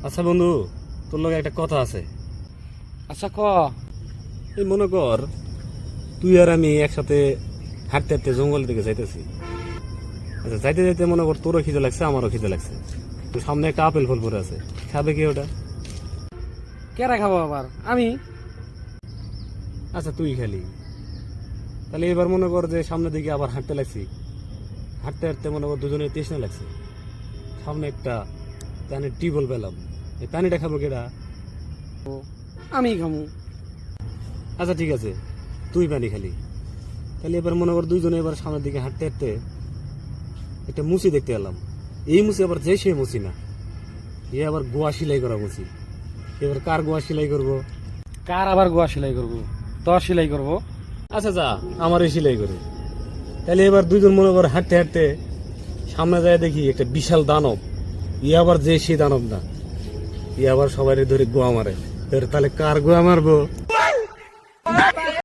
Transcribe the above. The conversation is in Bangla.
আচ্ছা বন্ধু, তোর লগে একটা কথা আছে। আচ্ছা ক। এই মনে কর তুই আর আমি একসাথে হাঁটতে হাঁটতে জঙ্গলের দিকে যাইতেছি। আচ্ছা যাইতে যাইতে মনে কর তোরও খিদে লাগছে, আমারও খিদে লাগছে। তো সামনে একটা আপেল ফল পড়ে আছে, খাবে কি ওটা? কেরা খাবো আবার আমি? আচ্ছা তুই খালি। তাহলে এবার মনে কর যে সামনের দিকে আবার হাঁটতে লাগছি, হাঁটতে হাঁটতে মনে কর দুজনের তৃষ্ণা লাগছে। সামনে একটা পানির টিউবওয়েল পেলাম, এই পানিটা খাবো কেটা? আমি খামু। আচ্ছা ঠিক আছে, তুই পানি খালি। তাহলে এবার মনে কর দুইজনে এবার সামনের দিকে হাঁটতে হাঁটতে একটা মুচি দেখতে এলাম। এই মুচি আবার যে সে মুচি না, এ আবার গোয়া সেলাই করা মুচি। এবার কার গোয়া সেলাই করবো? কার আবার গোয়া সেলাই করবো? তোর সেলাই করবো। আচ্ছা যা, আমারই সেলাই করে। তাহলে এবার দুইজন মনে কর হাঁটতে হাঁটতে সামনে যায় দেখি একটা বিশাল দানব। ই আবার যে সে দানব না, ই আবার সবাই ধরে গোয়া মারে। তাহলে কার গোয়া মারবো?